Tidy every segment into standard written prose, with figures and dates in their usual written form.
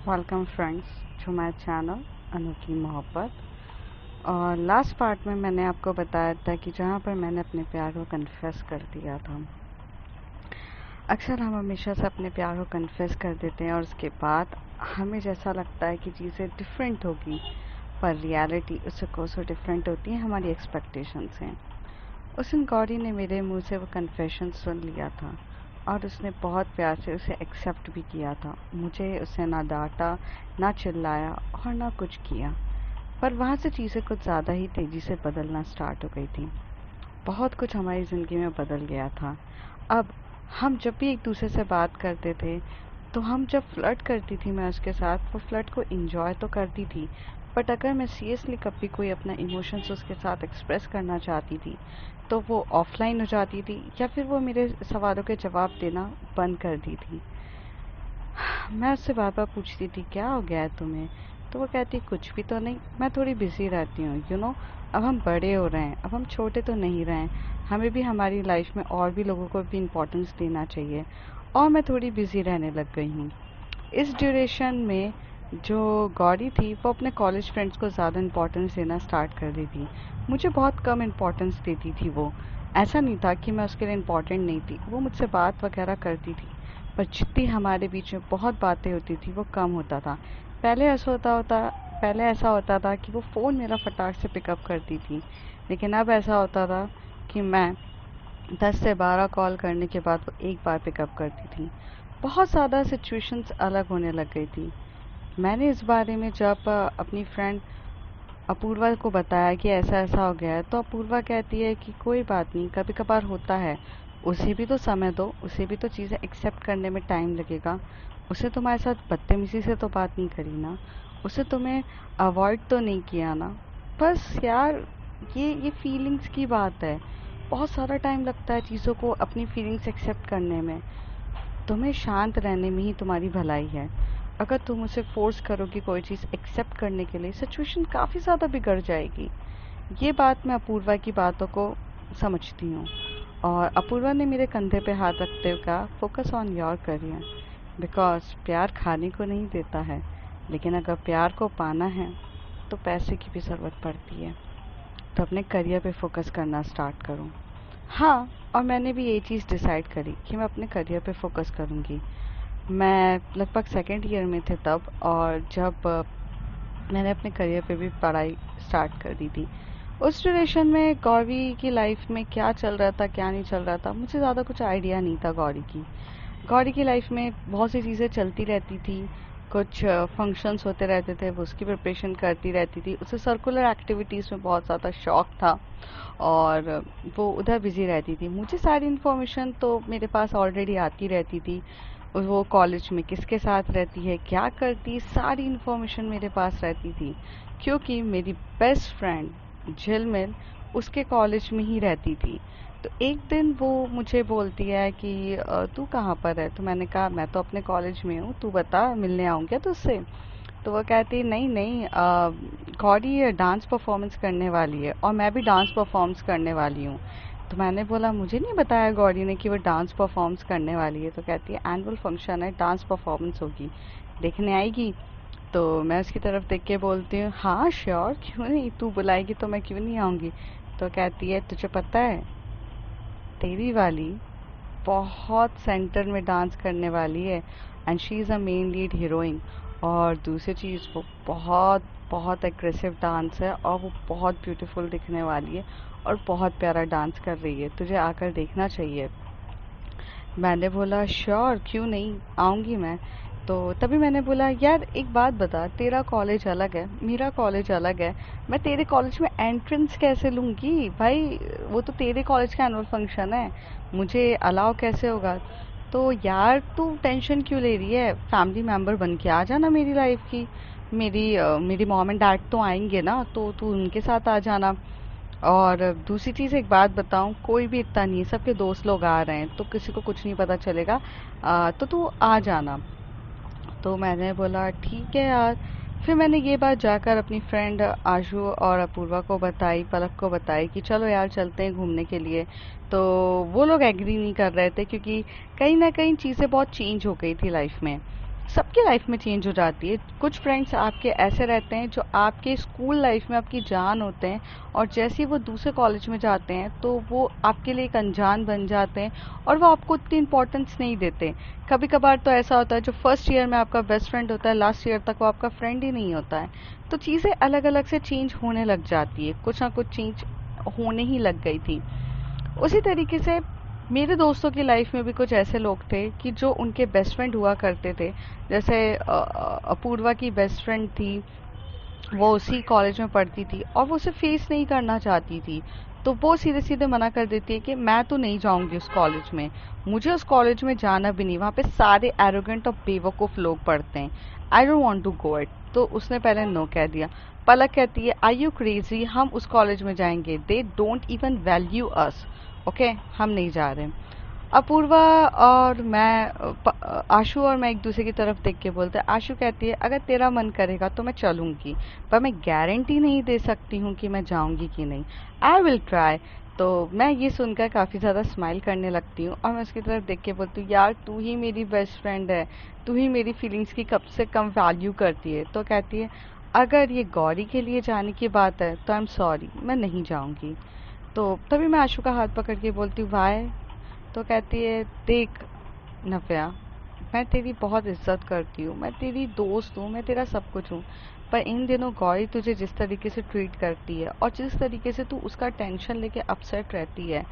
Welcome friends to my channel Anokhi Mohabbat. और last part में मैंने आपको बताया था कि जहाँ पर मैंने अपने प्यार को कन्फेस कर दिया था। अक्सर हम हमेशा से अपने प्यार को कन्फेस कर देते हैं और उसके बाद हमें जैसा लगता है कि चीज़ें डिफरेंट होगी, पर रियलिटी उससे कोसों डिफरेंट होती है हमारी एक्सपेक्टेशन से। उस दिन गौरी ने मेरे मुंह से वो कन्फेशन सुन लिया था और उसने बहुत प्यार से उसे एक्सेप्ट भी किया था। मुझे उसने ना डांटा, ना चिल्लाया और ना कुछ किया। पर वहाँ से चीज़ें कुछ ज़्यादा ही तेज़ी से बदलना स्टार्ट हो गई थी। बहुत कुछ हमारी ज़िंदगी में बदल गया था। अब हम जब भी एक दूसरे से बात करते थे, तो हम जब फ्लर्ट करती थी मैं उसके साथ, वो फ्लर्ट को इंजॉय तो करती थी, बट अगर मैं सीरियसली कभी कोई अपना इमोशंस उसके साथ एक्सप्रेस करना चाहती थी, तो वो ऑफलाइन हो जाती थी या फिर वो मेरे सवालों के जवाब देना बंद कर दी थी। मैं उससे बार बार पूछती थी क्या हो गया है तुम्हें, तो वो कहती कुछ भी तो नहीं, मैं थोड़ी बिजी रहती हूँ अब हम बड़े हो रहे हैं, अब हम छोटे तो नहीं रहे हैं, हमें भी हमारी लाइफ में और भी लोगों को भी इम्पोर्टेंस देना चाहिए और मैं थोड़ी बिजी रहने लग गई हूँ। इस ड्यूरेशन में जो गौरी थी वो अपने कॉलेज फ्रेंड्स को ज़्यादा इम्पोर्टेंस देना स्टार्ट कर दी थी। मुझे बहुत कम इम्पोर्टेंस देती थी वो। ऐसा नहीं था कि मैं उसके लिए इम्पोर्टेंट नहीं थी, वो मुझसे बात वगैरह करती थी, पर जितनी हमारे बीच में बहुत बातें होती थी वो कम होता था। पहले ऐसा पहले ऐसा होता था कि वो फ़ोन मेरा फटाक से पिकअप करती थी, लेकिन अब ऐसा होता था कि मैं 10 से 12 कॉल करने के बाद वो एक बार पिकअप करती थी। बहुत ज़्यादा सिचुएशंस अलग होने लग गई थी। मैंने इस बारे में जब अपनी फ्रेंड अपूर्वा को बताया कि ऐसा ऐसा हो गया है, तो अपूर्वा कहती है कि कोई बात नहीं, कभी कभार होता है, उसे भी तो समय दो, उसे भी तो चीज़ें एक्सेप्ट करने में टाइम लगेगा। उसे तुम्हारे साथ बदतमीजी से तो बात नहीं करी ना, उसे तुम्हें अवॉइड तो नहीं किया ना। बस यार, ये फीलिंग्स की बात है। बहुत सारा टाइम लगता है चीज़ों को, अपनी फीलिंग्स एक्सेप्ट करने में। तुम्हें शांत रहने में ही तुम्हारी भलाई है। अगर तुम उसे फोर्स करोगी कोई चीज़ एक्सेप्ट करने के लिए, सिचुएशन काफ़ी ज़्यादा बिगड़ जाएगी। ये बात मैं अपूर्वा की बातों को समझती हूँ। और अपूर्वा ने मेरे कंधे पे हाथ रखते हुए कहा, focus on your career, because प्यार खाने को नहीं देता है, लेकिन अगर प्यार को पाना है तो पैसे की भी ज़रूरत पड़ती है। तो अपने करियर पे फोकस करना स्टार्ट करूँ। हाँ, और मैंने भी ये चीज़ डिसाइड करी कि मैं अपने करियर पे फोकस करूँगी। मैं लगभग सेकेंड ईयर में थे तब, और जब मैंने अपने करियर पे भी पढ़ाई स्टार्ट कर दी थी। उस ड्यूरेशन में गौरी की लाइफ में क्या चल रहा था क्या नहीं चल रहा था, मुझे ज़्यादा कुछ आइडिया नहीं था गौरी की। गौरी की लाइफ में बहुत सी चीज़ें चलती रहती थी, कुछ फंक्शंस होते रहते थे, वो उसकी प्रिपरेशन करती रहती थी। उसे सर्कुलर एक्टिविटीज़ में बहुत ज़्यादा शौक था और वो उधर बिज़ी रहती थी। मुझे सारी इन्फॉर्मेशन तो मेरे पास ऑलरेडी आती रहती थी। वो कॉलेज में किसके साथ रहती है, क्या करती है, सारी इन्फॉर्मेशन मेरे पास रहती थी, क्योंकि मेरी बेस्ट फ्रेंड झिलमिल उसके कॉलेज में ही रहती थी। तो एक दिन वो मुझे बोलती है कि तू कहाँ पर है? तो मैंने कहा मैं तो अपने कॉलेज में हूँ, तू बता, मिलने आऊँ क्या तुझसे? तो वो कहती नहीं नहीं, गौरी डांस परफॉर्मेंस करने वाली है और मैं भी डांस परफॉर्म्स करने वाली हूँ। तो मैंने बोला मुझे नहीं बताया गौरी ने कि वो डांस परफॉर्म्स करने वाली है। तो कहती है एनुअल फंक्शन है, डांस परफॉर्मेंस होगी, देखने आएगी? तो मैं उसकी तरफ देख के बोलती हूँ हाँ श्योर, क्यों नहीं, तू बुलाएगी तो मैं क्यों नहीं आऊँगी। तो कहती है तुझे पता है, तेरी वाली बहुत सेंटर में डांस करने वाली है, and she is a main lead heroine. और दूसरी चीज़, वो बहुत बहुत एग्रेसिव डांस है और वो बहुत ब्यूटीफुल दिखने वाली है और बहुत प्यारा डांस कर रही है, तुझे आकर देखना चाहिए। मैंने बोला श्योर, क्यों नहीं, आऊँगी मैं। तो तभी मैंने बोला यार एक बात बता, तेरा कॉलेज अलग है, मेरा कॉलेज अलग है, मैं तेरे कॉलेज में एंट्रेंस कैसे लूँगी भाई? वो तो तेरे कॉलेज का एनुअल फंक्शन है, मुझे अलाउ कैसे होगा? तो यार तू टेंशन क्यों ले रही है, फैमिली मेम्बर बन के आ जाना मेरी लाइफ की। मेरी मॉम एंड डैड तो आएंगे ना, तो तू उनके साथ आ जाना। और दूसरी चीज़ एक बात बताऊँ, कोई भी इतना नहीं है, सबके दोस्त लोग आ रहे हैं तो किसी को कुछ नहीं पता चलेगा। तो तू आ जाना। तो मैंने बोला ठीक है यार। फिर मैंने ये बात जाकर अपनी फ्रेंड आशु और अपूर्वा को बताई, पलक को बताई कि चलो यार चलते हैं घूमने के लिए। तो वो लोग एग्री नहीं कर रहे थे, क्योंकि कहीं ना कहीं चीज़ें बहुत चेंज हो गई थी लाइफ में। सबकी लाइफ में चेंज हो जाती है। कुछ फ्रेंड्स आपके ऐसे रहते हैं जो आपके स्कूल लाइफ में आपकी जान होते हैं, और जैसे ही वो दूसरे कॉलेज में जाते हैं तो वो आपके लिए एक अनजान बन जाते हैं और वो आपको उतनी इम्पोर्टेंस नहीं देते। कभी कभार तो ऐसा होता है जो फर्स्ट ईयर में आपका बेस्ट फ्रेंड होता है, लास्ट ईयर तक वो आपका फ्रेंड ही नहीं होता है। तो चीज़ें अलग अलग से चेंज होने लग जाती है, कुछ ना कुछ चेंज होने ही लग गई थी। उसी तरीके से मेरे दोस्तों की लाइफ में भी कुछ ऐसे लोग थे कि जो उनके बेस्ट फ्रेंड हुआ करते थे। जैसे अपूर्वा की बेस्ट फ्रेंड थी, वो उसी कॉलेज में पढ़ती थी और वो उसे फेस नहीं करना चाहती थी। तो वो सीधे सीधे मना कर देती है कि मैं तो नहीं जाऊंगी उस कॉलेज में, मुझे उस कॉलेज में जाना भी नहीं, वहाँ पे सारे एरोगेंट और बेवकूफ़ लोग पढ़ते हैं, I don't want to go it. तो उसने पहले नो कह दिया। पलक कहती है आई यू क्रेजी, हम उस कॉलेज में जाएंगे, they don't even value us, okay, हम नहीं जा रहे। अपूर्वा और आशु और मैं एक दूसरे की तरफ देख के बोलते हैं। आशु कहती है अगर तेरा मन करेगा तो मैं चलूंगी, पर मैं गारंटी नहीं दे सकती हूँ कि मैं जाऊंगी कि नहीं, आई विल ट्राई। तो मैं ये सुनकर काफ़ी ज़्यादा स्माइल करने लगती हूँ और मैं उसकी तरफ देख के बोलती हूँ यार तू ही मेरी बेस्ट फ्रेंड है, तू ही मेरी फीलिंग्स की कम से कम वैल्यू करती है। तो कहती है अगर ये गौरी के लिए जाने की बात है तो आई एम सॉरी, मैं नहीं जाऊंगी। तो तभी मैं आशु का हाथ पकड़ के बोलती हूँ वाई। तो कहती है देख नव्या, मैं तेरी बहुत इज्जत करती हूँ, मैं तेरी दोस्त हूँ, मैं तेरा सब कुछ हूँ, पर इन दिनों गौरी तुझे जिस तरीके से ट्रीट करती है और जिस तरीके से तू उसका टेंशन लेके अपसेट रहती है,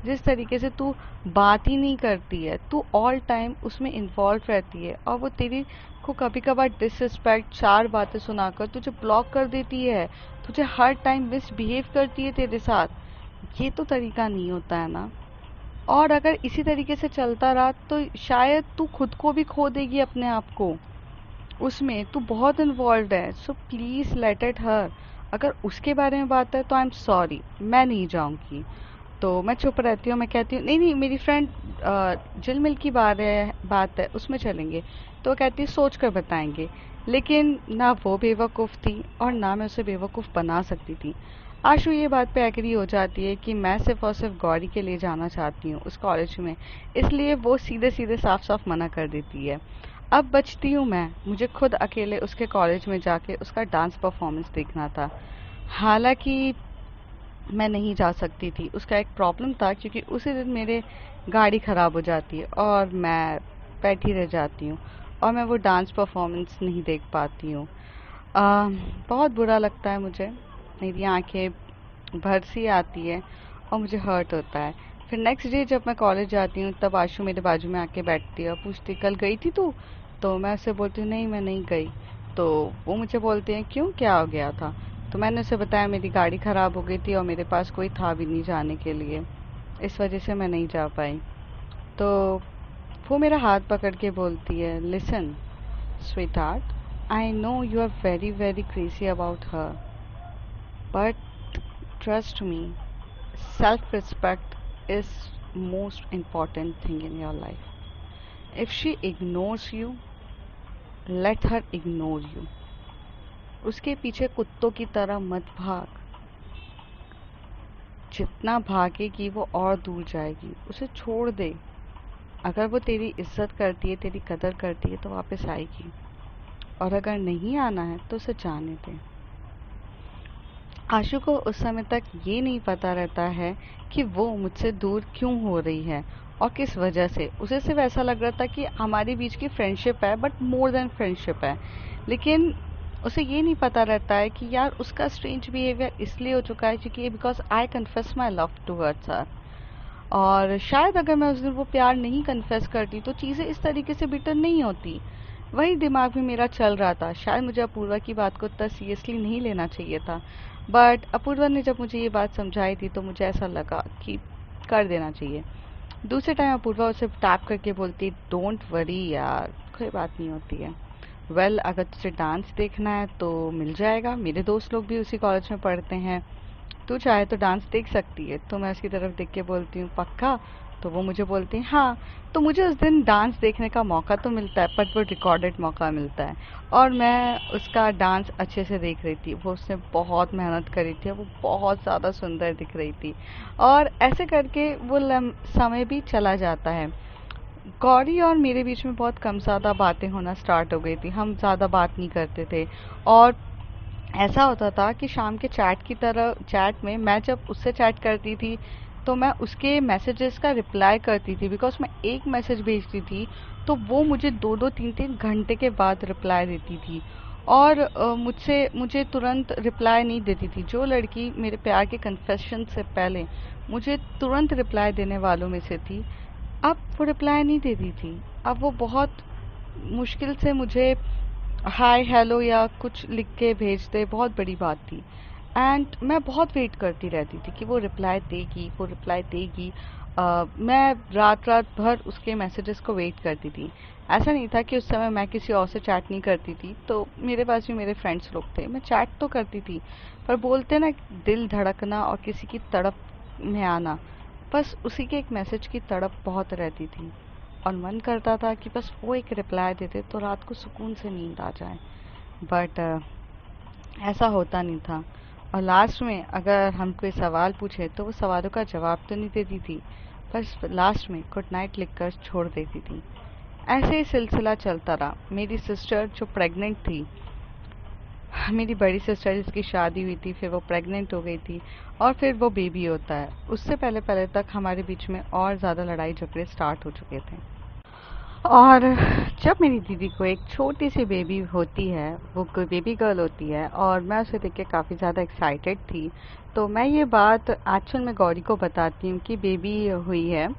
जिस तरीके से तू बात ही नहीं करती है, तू ऑल टाइम उसमें इन्वॉल्व रहती है और वो तेरी को कभी कभार डिसरिस्पेक्ट चार बातें सुनाकर तुझे ब्लॉक कर देती है, तुझे हर टाइम मिसबिहेव करती है तेरे साथ, ये तो तरीका नहीं होता है ना। और अगर इसी तरीके से चलता रहा तो शायद तू खुद को भी खो देगी अपने आप को, उसमें तू बहुत इन्वॉल्व है, सो प्लीज लेट इट हर। अगर उसके बारे में बात है तो आई एम सॉरी, मैं नहीं जाऊंगी। तो मैं चुप रहती हूँ, मैं कहती हूँ नहीं नहीं मेरी फ्रेंड जिल मिल की बात है उसमें चलेंगे। तो वो कहती है सोच कर बताएंगे। लेकिन ना वो बेवकूफ़ थी और ना मैं उसे बेवकूफ़ बना सकती थी। आशु ये बात पे एग्री हो जाती है कि मैं सिर्फ और सिर्फ गौरी के लिए जाना चाहती हूँ उस कॉलेज में, इसलिए वो सीधे सीधे साफ साफ मना कर देती है। अब बचती हूँ मैं, मुझे खुद अकेले उसके कॉलेज में जाके उसका डांस परफॉर्मेंस देखना था। हालांकि मैं नहीं जा सकती थी, उसका एक प्रॉब्लम था क्योंकि उसी दिन मेरे गाड़ी ख़राब हो जाती है और मैं बैठी रह जाती हूँ और मैं वो डांस परफॉर्मेंस नहीं देख पाती हूँ। बहुत बुरा लगता है मुझे, मेरी आंखें भर सी आती है और मुझे हर्ट होता है। फिर नेक्स्ट डे जब मैं कॉलेज जाती हूँ तब आशु मेरे बाजू में आके बैठती है और पूछती कल गई थी तू? तो मैं उससे बोलती हूँ नहीं मैं नहीं गई। तो वो मुझे बोलती हैं क्यों, क्या हो गया था? तो मैंने उसे बताया मेरी गाड़ी ख़राब हो गई थी और मेरे पास कोई था भी नहीं जाने के लिए, इस वजह से मैं नहीं जा पाई। तो वो मेरा हाथ पकड़ के बोलती है listen sweetheart, I know you are very very crazy about her, but trust me, self-respect is most important thing in your life. If she ignores you, let her ignore you. उसके पीछे कुत्तों की तरह मत भाग, जितना भागेगी वो और दूर जाएगी, उसे छोड़ दे। अगर वो तेरी इज्जत करती है, तेरी कदर करती है तो वापस आएगी, और अगर नहीं आना है तो उसे जाने दे। आशु को उस समय तक ये नहीं पता रहता है कि वो मुझसे दूर क्यों हो रही है और किस वजह से। उसे सिर्फ ऐसा लग रहा था कि हमारी बीच की फ्रेंडशिप है, बट मोर देन फ्रेंडशिप है। लेकिन उसे ये नहीं पता रहता है कि यार उसका स्ट्रेंज बिहेवियर इसलिए हो चुका है क्योंकि because I confess my love towards her. और शायद अगर मैं उस दिन वो प्यार नहीं कन्फेस करती तो चीज़ें इस तरीके से बिटर नहीं होती। वही दिमाग में मेरा चल रहा था, शायद मुझे अपूर्वा की बात को इतना सीरियसली नहीं लेना चाहिए था, बट अपूर्वा ने जब मुझे ये बात समझाई थी तो मुझे ऐसा लगा कि कर देना चाहिए। दूसरे टाइम अपूर्वा उसे टैप करके बोलती डोंट वरी यार, कोई बात नहीं होती है। वेल अगर तुझे डांस देखना है तो मिल जाएगा, मेरे दोस्त लोग भी उसी कॉलेज में पढ़ते हैं, तू चाहे तो डांस देख सकती है। तो मैं उसकी तरफ देख के बोलती हूँ पक्का? तो वो मुझे बोलती है हाँ। तो मुझे उस दिन डांस देखने का मौका तो मिलता है, पर वो रिकॉर्डेड मौका मिलता है और मैं उसका डांस अच्छे से देख रही थी। वो उसने बहुत मेहनत करी थी, वो बहुत ज़्यादा सुंदर दिख रही थी और ऐसे करके वो समय भी चला जाता है। गौरी और मेरे बीच में बहुत कम ज़्यादा बातें होना स्टार्ट हो गई थी, हम ज़्यादा बात नहीं करते थे। और ऐसा होता था कि शाम के चैट में मैं जब उससे चैट करती थी तो मैं उसके मैसेजेस का रिप्लाई करती थी, बिकॉज मैं एक मैसेज भेजती थी तो वो मुझे दो दो तीन तीन घंटे के बाद रिप्लाई देती थी। और मुझे तुरंत रिप्लाई नहीं देती थी। जो लड़की मेरे प्यार के कन्फेशन से पहले मुझे तुरंत रिप्लाई देने वालों में से थी, अब वो रिप्लाई नहीं देती थी। अब वो बहुत मुश्किल से मुझे हाय हेलो या कुछ लिख के भेज दे, बहुत बड़ी बात थी। एंड मैं बहुत वेट करती रहती थी कि वो रिप्लाई देगी, वो रिप्लाई देगी। मैं रात रात भर उसके मैसेजेस को वेट करती थी। ऐसा नहीं था कि उस समय मैं किसी और से चैट नहीं करती थी, तो मेरे पास भी मेरे फ्रेंड्स लोग थे, मैं चैट तो करती थी। पर बोलते ना, दिल धड़कना और किसी की तड़प में आना, बस उसी के एक मैसेज की तड़प बहुत रहती थी। और मन करता था कि बस वो एक रिप्लाई देते तो रात को सुकून से नींद आ जाए। बट ऐसा होता नहीं था। और लास्ट में अगर हम कोई सवाल पूछे तो वो सवालों का जवाब तो नहीं देती थी, बस लास्ट में गुड नाइट लिखकर छोड़ देती थी। ऐसे ही सिलसिला चलता रहा। मेरी सिस्टर जो प्रेग्नेंट थी, मेरी बड़ी सिस्टर जिसकी शादी हुई थी, फिर वो प्रेग्नेंट हो गई थी और फिर वो बेबी होता है, उससे पहले पहले तक हमारे बीच में और ज़्यादा लड़ाई झगड़े स्टार्ट हो चुके थे। और जब मेरी दीदी को एक छोटी सी बेबी होती है, वो कोई बेबी गर्ल होती है, और मैं उसे देख के काफ़ी ज़्यादा एक्साइटेड थी, तो मैं ये बात एक्चुअल में गौरी को बताती हूँ कि बेबी हुई है।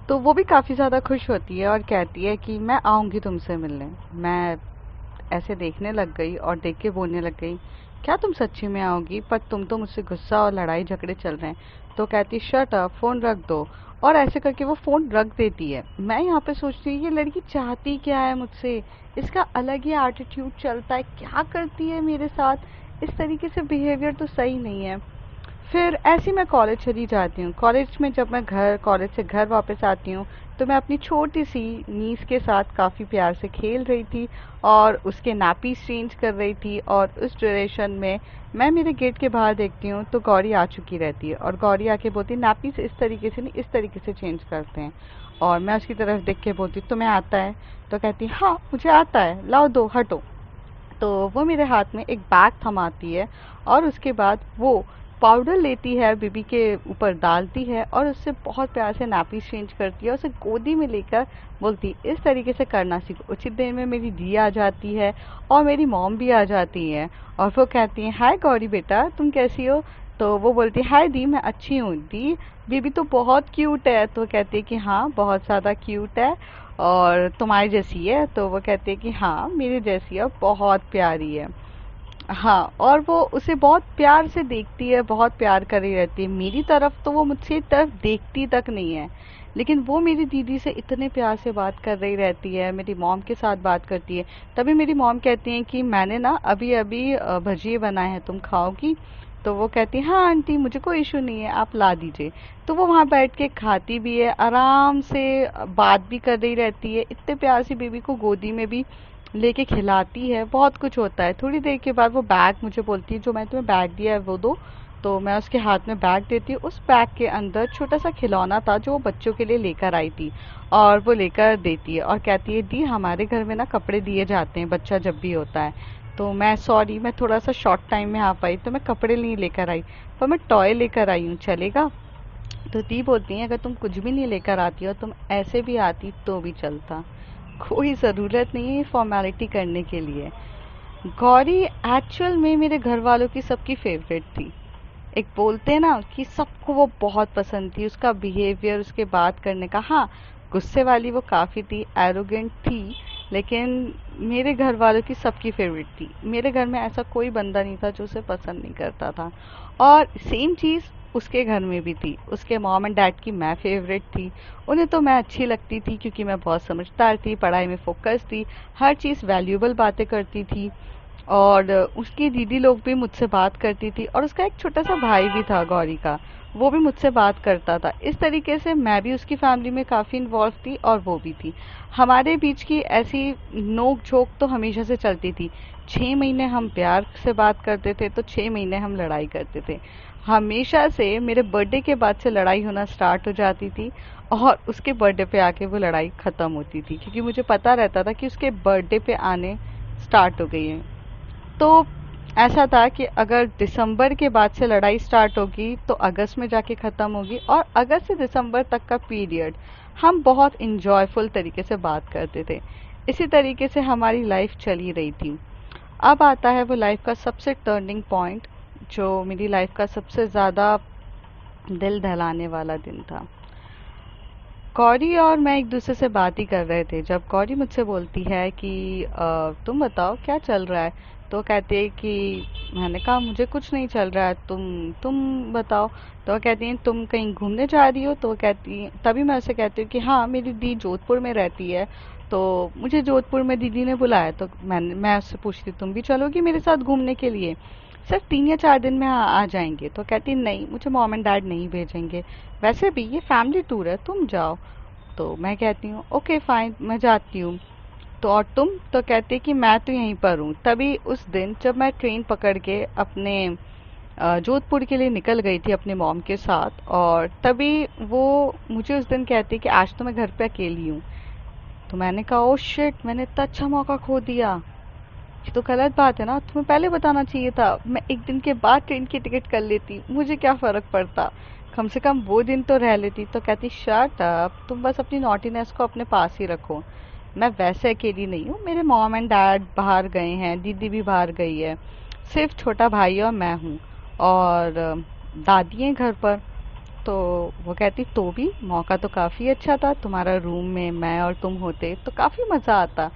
तो वो भी काफ़ी ज़्यादा खुश होती है और कहती है कि मैं आऊँगी तुमसे मिलने। मैं ऐसे देखने लग गई और देख के बोलने लग गई, क्या तुम सच्ची में आओगी? पर तुम तो मुझसे गुस्सा और लड़ाई झगड़े चल रहे हैं। तो कहती, शट अप, फ़ोन रख दो। और ऐसे करके वो फ़ोन रख देती है। मैं यहाँ पे सोचती हूँ ये लड़की चाहती क्या है मुझसे? इसका अलग ही एटीट्यूड चलता है, क्या करती है मेरे साथ? इस तरीके से बिहेवियर तो सही नहीं है। फिर ऐसे ही मैं कॉलेज चली जाती हूँ। कॉलेज में जब मैं कॉलेज से घर वापस आती हूँ तो मैं अपनी छोटी सी नीस के साथ काफ़ी प्यार से खेल रही थी और उसके नैपीज चेंज कर रही थी। और उस ड्यूरेशन में मैं मेरे गेट के बाहर देखती हूँ तो गौरी आ चुकी रहती है और गौरी आके बोलती है, नैपीज इस तरीके से नहीं, इस तरीके से चेंज करते हैं। और मैं उसकी तरफ देख के बोलती हूँ, तुम्हें आता है? तो कहती, हाँ मुझे आता है, लाओ दो, हटो। तो वो मेरे हाथ में एक बैग थमाती है और उसके बाद वो पाउडर लेती है, बेबी के ऊपर डालती है और उससे बहुत प्यार से नैपी चेंज करती है और उसे गोदी में लेकर बोलती, इस तरीके से करना सीखो। उचित देर में मेरी दी आ जाती है और मेरी मॉम भी आ जाती है और वो कहती है, हाय गौरी बेटा, तुम कैसी हो? तो वो बोलती है, हाय दी, मैं अच्छी हूँ। दी, बेबी तो बहुत क्यूट है। तो वो कहती है कि हाँ बहुत ज़्यादा क्यूट है और तुम्हारी जैसी है। तो वो कहती है कि हाँ मेरी जैसी है, बहुत प्यारी है। हाँ, और वो उसे बहुत प्यार से देखती है, बहुत प्यार करी रहती है। मेरी तरफ तो वो मुझसे तरफ देखती तक नहीं है, लेकिन वो मेरी दीदी से इतने प्यार से बात कर रही रहती है, मेरी मॉम के साथ बात करती है। तभी मेरी मॉम कहती हैं कि मैंने ना अभी अभी भजिए बनाए हैं, तुम खाओगी? तो वो कहती है, हाँ आंटी मुझे कोई इशू नहीं है, आप ला दीजिए। तो वो वहाँ बैठ के खाती भी है, आराम से बात भी कर रही रहती है, इतने प्यार से बेबी को गोदी में भी लेके खिलाती है, बहुत कुछ होता है। थोड़ी देर के बाद वो बैग मुझे बोलती है, जो मैं तुम्हें बैग दिया है वो दो। तो मैं उसके हाथ में बैग देती हूँ। उस बैग के अंदर छोटा सा खिलौना था जो वो बच्चों के लिए लेकर आई थी और वो लेकर देती है और कहती है, दी हमारे घर में ना कपड़े दिए जाते हैं बच्चा जब भी होता है। तो मैं सॉरी, मैं थोड़ा सा शॉर्ट टाइम में आ पाई तो मैं कपड़े नहीं लेकर आई, पर मैं टॉय लेकर आई हूँ, चलेगा? तो दी बोलती है, अगर तुम कुछ भी नहीं लेकर आती हो, तुम ऐसे भी आती तो भी चलता, कोई ज़रूरत नहीं है फॉर्मेलिटी करने के लिए। गौरी एक्चुअल में मेरे घर वालों की सबकी फेवरेट थी। एक बोलते हैं ना कि सबको वो बहुत पसंद थी, उसका बिहेवियर, उसके बात करने का। हाँ, गुस्से वाली वो काफ़ी थी, एरोगेंट थी, लेकिन मेरे घर वालों की सबकी फेवरेट थी। मेरे घर में ऐसा कोई बंदा नहीं था जो उसे पसंद नहीं करता था। और सेम चीज़ उसके घर में भी थी। उसके मॉम एंड डैड की मैं फेवरेट थी। उन्हें तो मैं अच्छी लगती थी क्योंकि मैं बहुत समझदार थी, पढ़ाई में फोकस थी, हर चीज़ वैल्यूएबल बातें करती थी। और उसकी दीदी लोग भी मुझसे बात करती थी और उसका एक छोटा सा भाई भी था गौरी का, वो भी मुझसे बात करता था। इस तरीके से मैं भी उसकी फैमिली में काफ़ी इन्वॉल्व थी और वो भी थी। हमारे बीच की ऐसी नोक झोंक तो हमेशा से चलती थी। 6 महीने हम प्यार से बात करते थे तो 6 महीने हम लड़ाई करते थे। हमेशा से मेरे बर्थडे के बाद से लड़ाई होना स्टार्ट हो जाती थी और उसके बर्थडे पे आके वो लड़ाई ख़त्म होती थी, क्योंकि मुझे पता रहता था कि उसके बर्थडे पे आने स्टार्ट हो गई है। तो ऐसा था कि अगर दिसंबर के बाद से लड़ाई स्टार्ट होगी तो अगस्त में जाके ख़त्म होगी, और अगस्त से दिसंबर तक का पीरियड हम बहुत इंजॉयफुल तरीके से बात करते थे। इसी तरीके से हमारी लाइफ चली रही थी। अब आता है वो लाइफ का सबसे टर्निंग पॉइंट, जो मेरी लाइफ का सबसे ज़्यादा दिल दहलाने वाला दिन था। कौरी और मैं एक दूसरे से बात ही कर रहे थे, जब कौरी मुझसे बोलती है कि तुम बताओ क्या चल रहा है। तो कहती है कि मैंने कहा मुझे कुछ नहीं चल रहा है, तुम बताओ। तो वो कहती है तुम कहीं घूमने जा रही हो। तो वो कहती, तभी मैं उसे कहती हूँ कि हाँ, मेरी दी जोधपुर में रहती है, तो मुझे जोधपुर में दीदी ने बुलाया। तो मैं उससे पूछती तुम भी चलोगी मेरे साथ घूमने के लिए, सिर्फ 3 या 4 दिन में आ जाएंगे। तो कहती नहीं, मुझे मॉम एंड डैड नहीं भेजेंगे, वैसे भी ये फैमिली टूर है, तुम जाओ। तो मैं कहती हूँ ओके फाइन, मैं जाती हूँ। तो और तुम? तो कहती कि मैं तो यहीं पर हूँ। तभी उस दिन जब मैं ट्रेन पकड़ के अपने जोधपुर के लिए निकल गई थी अपने मॉम के साथ, और तभी वो मुझे उस दिन कहती कि आज तो मैं घर पे अकेली हूँ। तो मैंने कहा ओ शिट, मैंने इतना अच्छा मौका खो दिया। ये तो गलत बात है ना, तुम्हें पहले बताना चाहिए था, मैं एक दिन के बाद ट्रेन की टिकट कर लेती, मुझे क्या फ़र्क पड़ता, कम से कम वो दिन तो रह लेती। तो कहती शट अप, तुम बस अपनी नॉटीनेस को अपने पास ही रखो। मैं वैसे अकेली नहीं हूँ, मेरे मॉम एंड डैड बाहर गए हैं, दीदी भी बाहर गई है, सिर्फ छोटा भाई और मैं हूँ, और दादी हैं घर पर। तो वो कहती तो भी मौका तो काफ़ी अच्छा था, तुम्हारा रूम में मैं और तुम होते तो काफ़ी मज़ा आता।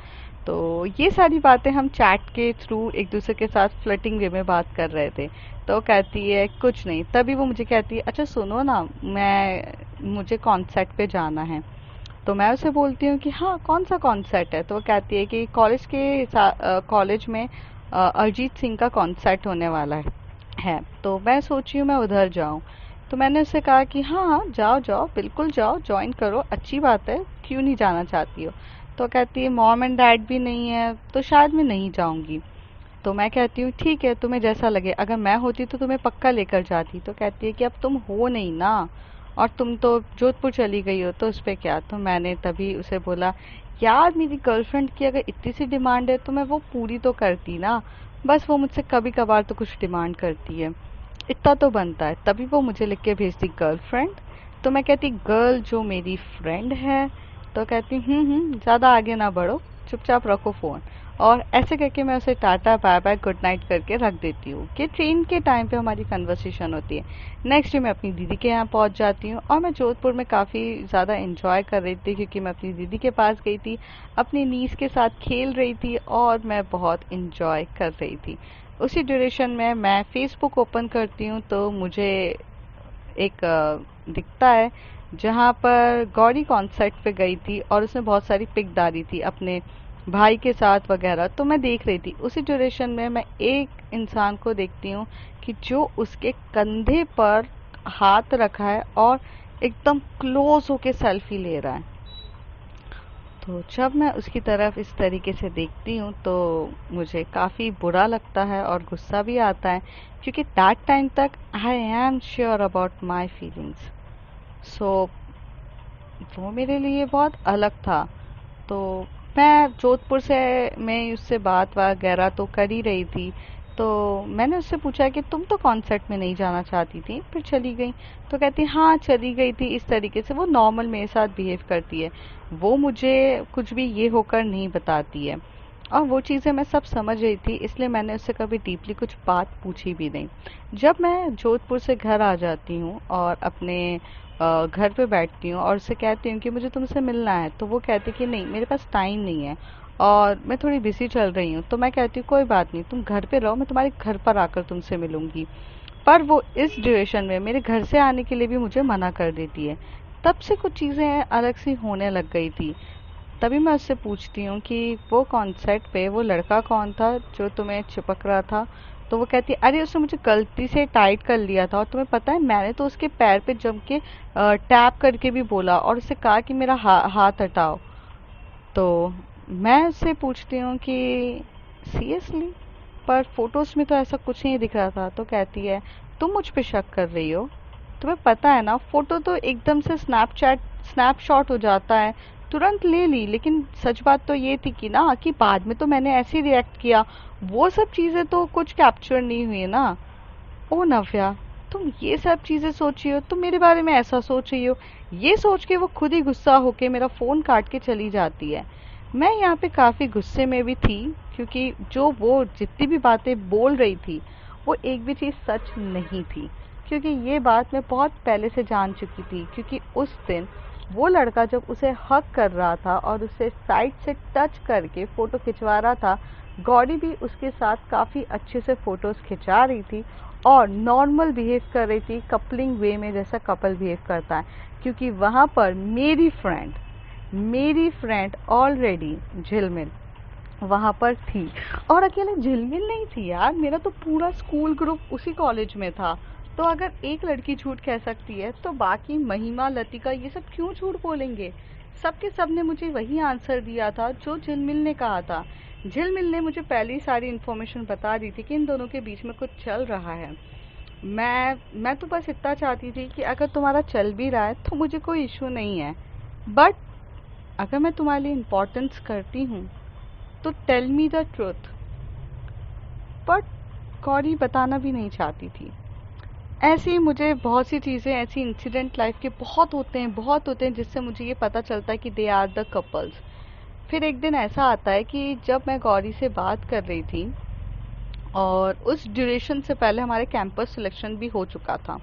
तो ये सारी बातें हम चैट के थ्रू एक दूसरे के साथ फ्लर्टिंग वे में बात कर रहे थे। तो वो कहती है कुछ नहीं। तभी वो मुझे कहती है अच्छा सुनो ना, मुझे कॉन्सर्ट पे जाना है। तो मैं उसे बोलती हूँ कि हाँ, कौन सा कॉन्सर्ट है। तो वो कहती है कि कॉलेज में अरिजीत सिंह का कॉन्सर्ट होने वाला है। तो मैं सोची हूँ मैं उधर जाऊँ। तो मैंने उससे कहा कि हाँ हाँ, जाओ जाओ, बिल्कुल जाओ, ज्वाइन करो, अच्छी बात है, क्यों नहीं जाना चाहती हो। तो कहती है मॉम एंड डैड भी नहीं है तो शायद मैं नहीं जाऊंगी। तो मैं कहती हूँ ठीक है, तुम्हें जैसा लगे, अगर मैं होती तो तुम्हें पक्का लेकर जाती। तो कहती है कि अब तुम हो नहीं ना, और तुम तो जोधपुर चली गई हो, तो उस पे क्या। तो मैंने तभी उसे बोला यार, मेरी गर्लफ्रेंड की अगर इतनी सी डिमांड है तो मैं वो पूरी तो करती ना, बस वो मुझसे कभी कभार तो कुछ डिमांड करती है, इतना तो बनता है। तभी वो मुझे लिख के भेजती गर्लफ्रेंड। तो मैं कहती गर्ल जो मेरी फ्रेंड है। तो कहती ज़्यादा आगे ना बढ़ो, चुपचाप रखो फ़ोन। और ऐसे करके मैं उसे tata bye bye good night करके रख देती हूँ कि ट्रेन के टाइम पे हमारी कन्वर्सेशन होती है। नेक्स्ट डे मैं अपनी दीदी के यहाँ पहुँच जाती हूँ, और मैं जोधपुर में काफ़ी ज़्यादा इंजॉय कर रही थी, क्योंकि मैं अपनी दीदी के पास गई थी, अपनी नीस के साथ खेल रही थी, और मैं बहुत इंजॉय कर रही थी। उसी ड्यूरेशन में मैं फेसबुक ओपन करती हूँ तो मुझे एक दिखता है जहाँ पर गौरी कॉन्सर्ट पे गई थी और उसने बहुत सारी पिक डाली थी अपने भाई के साथ वगैरह। तो मैं देख रही थी, उसी ड्यूरेशन में मैं एक इंसान को देखती हूँ कि जो उसके कंधे पर हाथ रखा है और एकदम क्लोज होके सेल्फी ले रहा है। तो जब मैं उसकी तरफ इस तरीके से देखती हूँ तो मुझे काफ़ी बुरा लगता है और गुस्सा भी आता है, क्योंकि दैट टाइम तक I am sure about my feelings. So वो मेरे लिए बहुत अलग था। तो मैं जोधपुर से मैं उससे बात वगैरह तो कर ही रही थी। तो मैंने उससे पूछा कि तुम तो कॉन्सर्ट में नहीं जाना चाहती थी, फिर चली गई। तो कहती हाँ चली गई थी, इस तरीके से वो नॉर्मल मेरे साथ बिहेव करती है, वो मुझे कुछ भी ये होकर नहीं बताती है। और वो चीज़ें मैं सब समझ रही थी, इसलिए मैंने उससे कभी डीपली कुछ बात पूछी भी नहीं। जब मैं जोधपुर से घर आ जाती हूँ और अपने घर पे बैठती हूँ और उससे कहती हूँ कि मुझे तुमसे मिलना है, तो वो कहती कि नहीं मेरे पास टाइम नहीं है और मैं थोड़ी बिजी चल रही हूँ। तो मैं कहती हूँ कोई बात नहीं, तुम घर पे रहो, मैं तुम्हारे घर पर आकर तुमसे मिलूंगी। पर वो इस ड्यूरेशन में मेरे घर से आने के लिए भी मुझे मना कर देती है। तब से कुछ चीज़ें अलग सी होने लग गई थी। तभी मैं उससे पूछती हूँ कि वो कॉन्सर्ट पे वो लड़का कौन था जो तुम्हें चिपक रहा था, तो वो कहती है अरे उसने मुझे गलती से टाइट कर लिया था, और तुम्हें पता है मैंने तो उसके पैर पे जम के टैप करके भी बोला और उससे कहा कि मेरा हाथ हटाओ। तो मैं उससे पूछती हूँ कि सीरियसली, पर फोटोज में तो ऐसा कुछ नहीं दिख रहा था। तो कहती है तुम मुझ पे शक कर रही हो, तुम्हें पता है ना फोटो तो एकदम से स्नैपशॉट हो जाता है, तुरंत ले ली, लेकिन सच बात तो ये थी कि ना कि बाद में तो मैंने ऐसे ही रिएक्ट किया, वो सब चीजें तो कुछ कैप्चर नहीं हुई ना। ओ नव्या, तुम ये सब चीजें सोची हो, तुम मेरे बारे में ऐसा सोच रही हो। ये सोच के वो खुद ही गुस्सा होके मेरा फोन काट के चली जाती है। मैं यहाँ पे काफी गुस्से में भी थी, क्योंकि जो वो जितनी भी बातें बोल रही थी वो एक भी चीज सच नहीं थी, क्योंकि ये बात मैं बहुत पहले से जान चुकी थी। क्योंकि उस दिन वो लड़का जब उसे हक कर रहा था और उसे साइड से टच करके फोटो खिंचवा रहा था, गौरी भी उसके साथ काफी अच्छे से फोटोज खिंचा रही थी और नॉर्मल बिहेव कर रही थी, कपलिंग वे में जैसा कपल बिहेव करता है। क्योंकि वहां पर मेरी फ्रेंड ऑलरेडी झिलमिल वहां पर थी। और अकेले झिलमिल नहीं थी यार, मेरा तो पूरा स्कूल ग्रुप उसी कॉलेज में था। तो अगर एक लड़की झूठ कह सकती है तो बाकी महिमा, लतिका, ये सब क्यों झूठ बोलेंगे? सबके सब ने मुझे वही आंसर दिया था जो झिलमिल ने कहा था। झिलमिल ने मुझे पहले ही सारी इन्फॉर्मेशन बता दी थी कि इन दोनों के बीच में कुछ चल रहा है। मैं तो बस इतना चाहती थी कि अगर तुम्हारा चल भी रहा है तो मुझे कोई इशू नहीं है, बट अगर मैं तुम्हारे लिए इम्पोर्टेंस करती हूँ तो tell me the truth. But Gauri बताना भी नहीं चाहती थी। ऐसी मुझे बहुत सी चीज़ें, ऐसी इंसिडेंट लाइफ के बहुत होते हैं जिससे मुझे ये पता चलता है कि दे आर द कपल्स। फिर एक दिन ऐसा आता है कि जब मैं गौरी से बात कर रही थी और उस ड्यूरेशन से पहले हमारे कैंपस सिलेक्शन भी हो चुका था।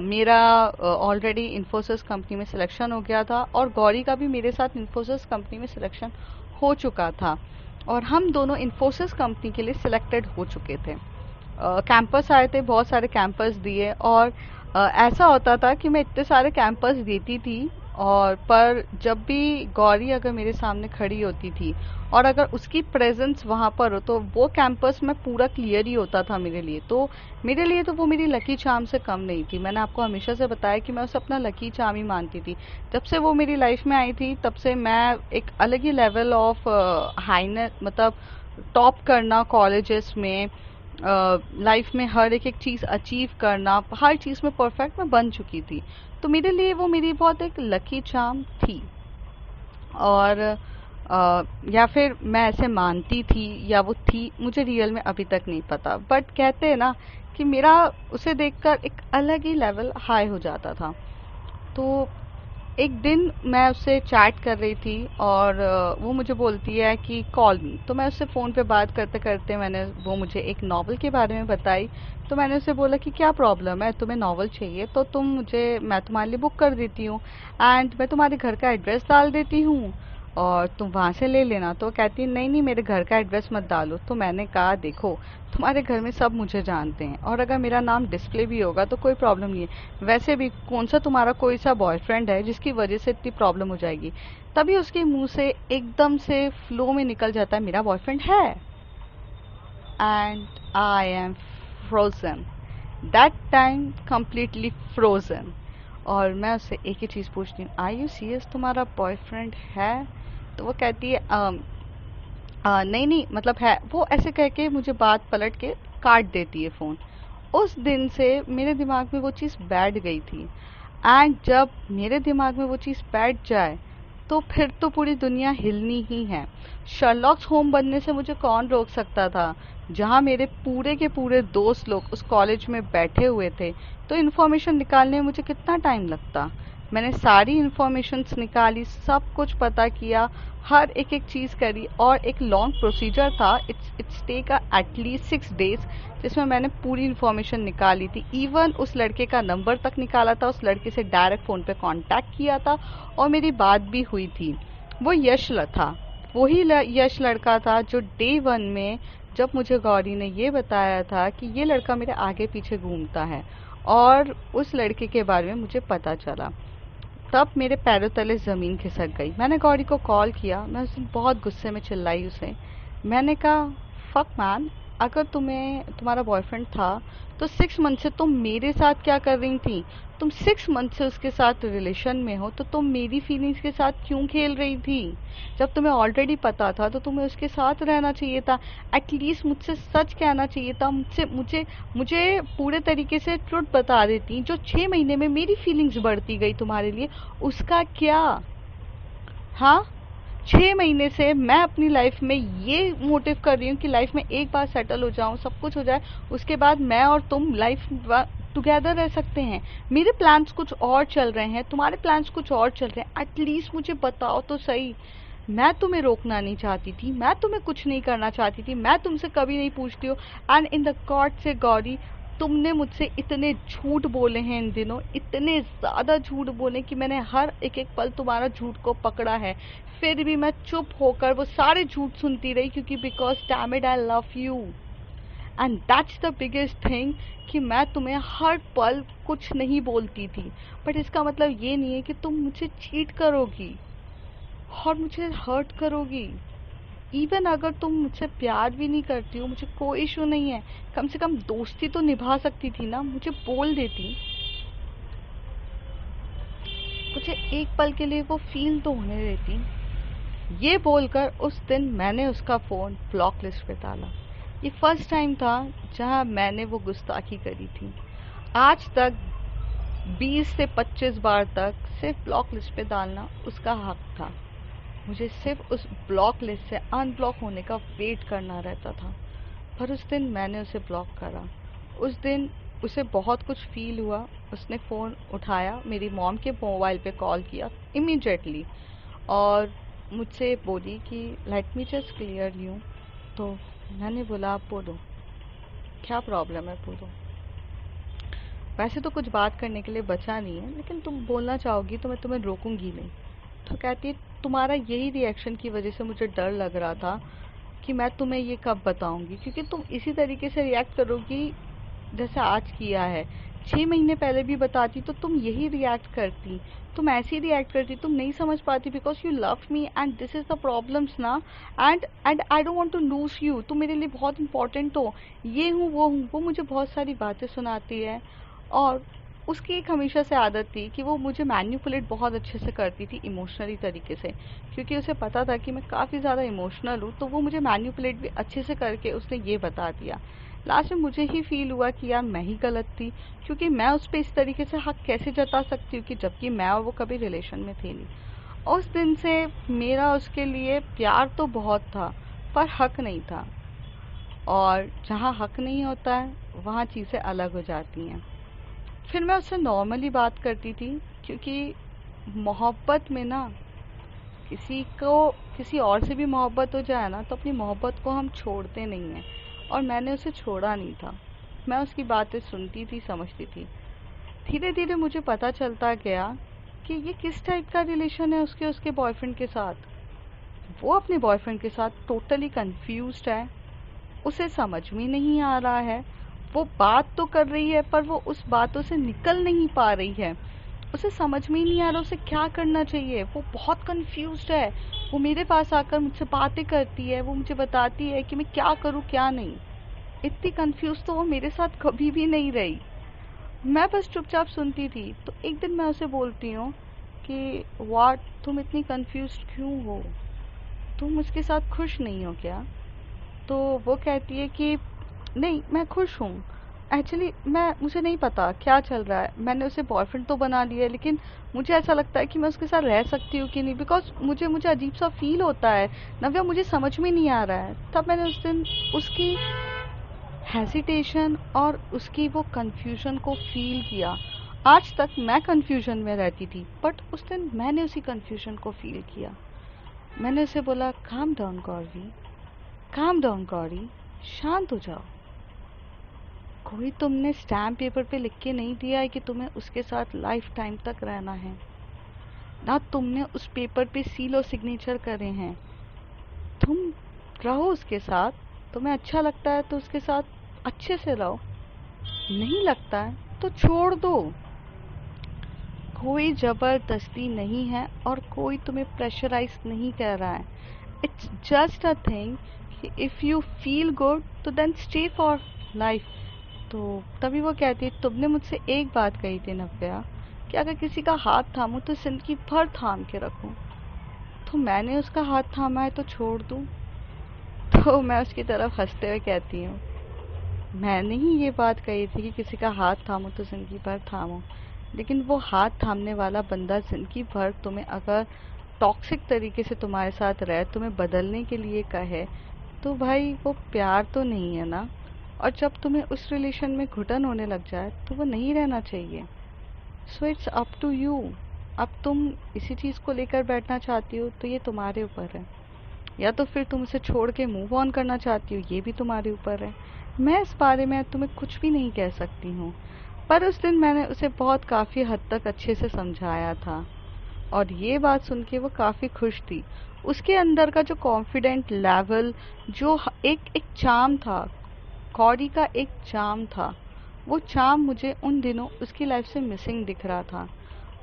मेरा ऑलरेडी इन्फोसिस कंपनी में सिलेक्शन हो गया था और गौरी का भी मेरे साथ इन्फोसिस कंपनी में सिलेक्शन हो चुका था, और हम दोनों इन्फोसिस कंपनी के लिए सिलेक्टेड हो चुके थे। कैंपस आए थे, बहुत सारे कैंपस दिए, और ऐसा होता था कि मैं इतने सारे कैंपस देती थी, और पर जब भी गौरी अगर मेरे सामने खड़ी होती थी और अगर उसकी प्रेजेंस वहाँ पर हो तो वो कैंपस में पूरा क्लियर ही होता था मेरे लिए। तो मेरे लिए तो वो मेरी लकी चार्म से कम नहीं थी। मैंने आपको हमेशा से बताया कि मैं उसे अपना लकी चार्म ही मानती थी। जब से वो मेरी लाइफ में आई थी तब से मैं एक अलग ही लेवल ऑफ हाईनेस, मतलब टॉप करना कॉलेजेस में, लाइफ में हर एक चीज़ अचीव करना, हर चीज़ में परफेक्ट मैं बन चुकी थी। तो मेरे लिए वो मेरी बहुत एक लकी चार्म थी। और या फिर मैं ऐसे मानती थी या वो थी, मुझे रियल में अभी तक नहीं पता, बट कहते हैं ना कि मेरा उसे देखकर एक अलग ही लेवल हाई हो जाता था। तो एक दिन मैं उससे चैट कर रही थी और वो मुझे बोलती है कि कॉल मी। तो मैं उससे फ़ोन पे बात करते करते वो मुझे एक नॉवल के बारे में बताई। तो मैंने उससे बोला कि क्या प्रॉब्लम है, तुम्हें नॉवल चाहिए तो मैं तुम्हारे लिए बुक कर देती हूँ, एंड मैं तुम्हारे घर का एड्रेस डाल देती हूँ और तुम वहाँ से ले लेना। तो कहती है नहीं नहीं, मेरे घर का एड्रेस मत डालो। तो मैंने कहा देखो, तुम्हारे घर में सब मुझे जानते हैं और अगर मेरा नाम डिस्प्ले भी होगा तो कोई प्रॉब्लम नहीं है। वैसे भी कौन सा तुम्हारा कोई सा बॉयफ्रेंड है जिसकी वजह से इतनी प्रॉब्लम हो जाएगी? तभी उसके मुंह से एकदम से फ्लो में निकल जाता है मेरा बॉयफ्रेंड है, and I am frozen that time, completely frozen. और मैं उससे एक ही चीज़ पूछती हूँ, आर यू सीरियस, तुम्हारा बॉयफ्रेंड है? तो वो कहती है नहीं नहीं, मतलब है। वो ऐसे कह के मुझे बात पलट के काट देती है फ़ोन। उस दिन से मेरे दिमाग में वो चीज़ बैठ गई थी, एंड जब मेरे दिमाग में वो चीज़ बैठ जाए तो फिर तो पूरी दुनिया हिलनी ही है। शर्लॉक्स होम बनने से मुझे कौन रोक सकता था? जहाँ मेरे पूरे के पूरे दोस्त लोग उस कॉलेज में बैठे हुए थे, तो इन्फॉर्मेशन निकालने में मुझे कितना टाइम लगता? मैंने सारी इन्फॉर्मेशंस निकाली, सब कुछ पता किया, हर एक चीज़ करी, और एक लॉन्ग प्रोसीजर था। इट्स टेक एटलीस्ट 6 days, जिसमें मैंने पूरी इन्फॉर्मेशन निकाली थी। इवन उस लड़के का नंबर तक निकाला था, उस लड़के से डायरेक्ट फ़ोन पे कांटेक्ट किया था और मेरी बात भी हुई थी। वो था, वही यश लड़का था जो डे 1 में, जब मुझे गौरी ने ये बताया था कि ये लड़का मेरे आगे पीछे घूमता है, और उस लड़के के बारे में मुझे पता चला, तब मेरे पैरों तले ज़मीन खिसक गई। मैंने गौरी को कॉल किया, मैं उस दिन बहुत गुस्से में चिल्लाई उसे। मैंने कहा फक मैन, अगर तुम्हारा बॉयफ्रेंड था तो 6 मंथ से तुम मेरे साथ क्या कर रही थी? तुम 6 मंथ से उसके साथ रिलेशन में हो, तो तुम मेरी फीलिंग्स के साथ क्यों खेल रही थी? जब तुम्हें ऑलरेडी पता था तो तुम्हें उसके साथ रहना चाहिए था। एटलीस्ट मुझसे सच कहना चाहिए था, मुझसे मुझे मुझे पूरे तरीके से ट्रुथ बता देती। जो 6 महीने में मेरी फीलिंग्स बढ़ती गई तुम्हारे लिए, उसका क्या? हाँ, 6 महीने से मैं अपनी लाइफ में ये मोटिव कर रही हूँ कि लाइफ में एक बार सेटल हो जाऊँ, सब कुछ हो जाए, उसके बाद मैं और तुम लाइफ टुगेदर रह सकते हैं। मेरे प्लान्स कुछ और चल रहे हैं, तुम्हारे प्लान्स कुछ और चल रहे हैं। एटलीस्ट मुझे बताओ तो सही। मैं तुम्हें रोकना नहीं चाहती थी, मैं तुम्हें कुछ नहीं करना चाहती थी, मैं तुमसे कभी नहीं पूछती हूँ। एंड इन द गॉड से गौरी, तुमने मुझसे इतने झूठ बोले हैं इन दिनों, इतने ज़्यादा झूठ बोले कि मैंने हर एक एक पल तुम्हारा झूठ को पकड़ा है। फिर भी मैं चुप होकर वो सारे झूठ सुनती रही, क्योंकि because damn it I love you and that's the biggest thing, कि मैं तुम्हें हर पल कुछ नहीं बोलती थी। बट इसका मतलब ये नहीं है कि तुम मुझे चीट करोगी और मुझे हर्ट करोगी। इवन अगर तुम मुझसे प्यार भी नहीं करती हो, मुझे कोई इशू नहीं है, कम से कम दोस्ती तो निभा सकती थी ना, मुझे बोल देती। मुझे एक पल के लिए वो फील तो होने देती। ये बोलकर उस दिन मैंने उसका फ़ोन ब्लॉक लिस्ट पे डाला। ये फर्स्ट टाइम था जहां मैंने वो गुस्ताखी करी थी। आज तक 20 से 25 बार तक सिर्फ ब्लॉक लिस्ट पे डालना उसका हक था। मुझे सिर्फ उस ब्लॉक लिस्ट से अनब्लॉक होने का वेट करना रहता था। पर उस दिन मैंने उसे ब्लॉक करा। उस दिन उसे बहुत कुछ फील हुआ। उसने फ़ोन उठाया, मेरी मॉम के मोबाइल पे कॉल किया इमीडिएटली और मुझसे बोली कि let me just clear you. तो मैंने बोला, आप बोलो, क्या प्रॉब्लम है, बोलो। वैसे तो कुछ बात करने के लिए बचा नहीं है, लेकिन तुम बोलना चाहोगी तो मैं तुम्हें रोकूंगी नहीं। तो कहती है, तुम्हारा यही रिएक्शन की वजह से मुझे डर लग रहा था कि मैं तुम्हें ये कब बताऊंगी, क्योंकि तुम इसी तरीके से रिएक्ट करोगी जैसे आज किया है। 6 महीने पहले भी बताती तो तुम यही रिएक्ट करती, तुम ऐसे ही रिएक्ट करती, तुम नहीं समझ पाती because you love me and this is the problems ना। And I don't want to lose you, तुम मेरे लिए बहुत इंपॉर्टेंट हो, ये हूँ वो हूँ। वो मुझे बहुत सारी बातें सुनाती है और उसकी एक हमेशा से आदत थी कि वो मुझे मैनिपुलेट बहुत अच्छे से करती थी इमोशनली तरीके से, क्योंकि उसे पता था कि मैं काफ़ी ज़्यादा इमोशनल हूँ। तो वो मुझे मैनिपुलेट भी अच्छे से करके उसने ये बता दिया। लास्ट में मुझे ही फील हुआ कि यार मैं ही गलत थी, क्योंकि मैं उस पर इस तरीके से हक कैसे जता सकती हूँ कि जबकि मैं और वो कभी रिलेशन में थे नहीं। उस दिन से मेरा उसके लिए प्यार तो बहुत था पर हक नहीं था, और जहाँ हक नहीं होता है वहाँ चीज़ें अलग हो जाती हैं। फिर मैं उससे नॉर्मली बात करती थी, क्योंकि मोहब्बत में ना किसी को किसी और से भी मोहब्बत हो जाए ना तो अपनी मोहब्बत को हम छोड़ते नहीं हैं, और मैंने उसे छोड़ा नहीं था। मैं उसकी बातें सुनती थी, समझती थी। धीरे धीरे मुझे पता चलता गया कि ये किस टाइप का रिलेशन है उसके उसके बॉयफ्रेंड के साथ। वो अपने बॉयफ्रेंड के साथ टोटली कंफ्यूज्ड है, उसे समझ में नहीं आ रहा है। वो बात तो कर रही है पर वो उस बातों से निकल नहीं पा रही है। उसे समझ में ही नहीं आ रहा उसे क्या करना चाहिए। वो बहुत कंफ्यूज्ड है। वो मेरे पास आकर मुझसे बातें करती है, वो मुझे बताती है कि मैं क्या करूँ क्या नहीं। इतनी कंफ्यूज तो वो मेरे साथ कभी भी नहीं रही। मैं बस चुपचाप सुनती थी। तो एक दिन मैं उसे बोलती हूँ कि व्हाट, तुम इतनी कंफ्यूज क्यों हो, तुम उसके साथ खुश नहीं हो क्या? तो वो कहती है कि नहीं, मैं खुश हूँ। एक्चुअली मुझे नहीं पता क्या चल रहा है, मैंने उसे बॉयफ्रेंड तो बना लिया है, लेकिन मुझे ऐसा लगता है कि मैं उसके साथ रह सकती हूँ कि नहीं, बिकॉज मुझे मुझे अजीब सा फील होता है। नव्या, मुझे समझ में नहीं आ रहा है। तब मैंने उस दिन उसकी हेजिटेशन और उसकी वो कंफ्यूजन को फील किया। आज तक मैं कंफ्यूजन में रहती थी, बट उस दिन मैंने उसी कंफ्यूजन को फील किया। मैंने उसे बोला, calm down Gauri, calm down Gauri, शांत हो जाओ। कोई तुमने स्टैम्प पेपर पे लिख के नहीं दिया है कि तुम्हें उसके साथ लाइफ टाइम तक रहना है, ना तुमने उस पेपर पे सील और सिग्नेचर करे हैं। तुम रहो उसके साथ, तुम्हें अच्छा लगता है तो उसके साथ अच्छे से रहो, नहीं लगता है तो छोड़ दो। कोई जबरदस्ती नहीं है और कोई तुम्हें प्रेशराइज नहीं कर रहा है। इट्स जस्ट अ थिंग कि इफ़ यू फील गुड तो देन स्टे फॉर लाइफ। तो तभी वो कहती है, तुमने मुझसे एक बात कही थी नव्या कि अगर किसी का हाथ थामूं तो जिंदगी भर थाम के रखूं, तो मैंने उसका हाथ थामा है तो छोड़ दूं? तो मैं उसकी तरफ हंसते हुए कहती हूँ, मैंने ही ये बात कही थी कि किसी का हाथ थामो तो जिंदगी भर थामो, लेकिन वो हाथ थामने वाला बंदा जिंदगी भर तुम्हें अगर टॉक्सिक तरीके से तुम्हारे साथ रहे, तुम्हें बदलने के लिए कहे, तो भाई वो प्यार तो नहीं है ना। और जब तुम्हें उस रिलेशन में घुटन होने लग जाए तो वो नहीं रहना चाहिए। So it's up to you. अब तुम इसी चीज़ को लेकर बैठना चाहती हो तो ये तुम्हारे ऊपर है, या तो फिर तुम उसे छोड़ के मूव ऑन करना चाहती हो, ये भी तुम्हारे ऊपर है। मैं इस बारे में तुम्हें कुछ भी नहीं कह सकती हूँ। पर उस दिन मैंने उसे बहुत काफ़ी हद तक अच्छे से समझाया था, और ये बात सुन के वो काफ़ी खुश थी। उसके अंदर का जो कॉन्फिडेंट लेवल, जो एक एक चार्म था, कॉडी का एक चार्म था, वो चार्म मुझे उन दिनों उसकी लाइफ से मिसिंग दिख रहा था।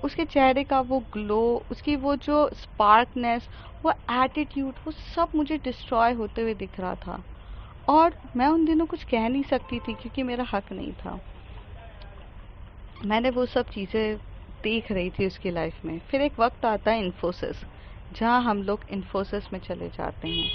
उसके चेहरे का वो ग्लो, उसकी वो जो स्पार्कनेस, वो एटीट्यूड, वो सब मुझे डिस्ट्रॉय होते हुए दिख रहा था। और मैं उन दिनों कुछ कह नहीं सकती थी क्योंकि मेरा हक नहीं था। मैंने वो सब चीज़ें देख रही थी उसकी लाइफ में। फिर एक वक्त आता है इन्फोसिस, जहाँ हम लोग इन्फोसिस में चले जाते हैं।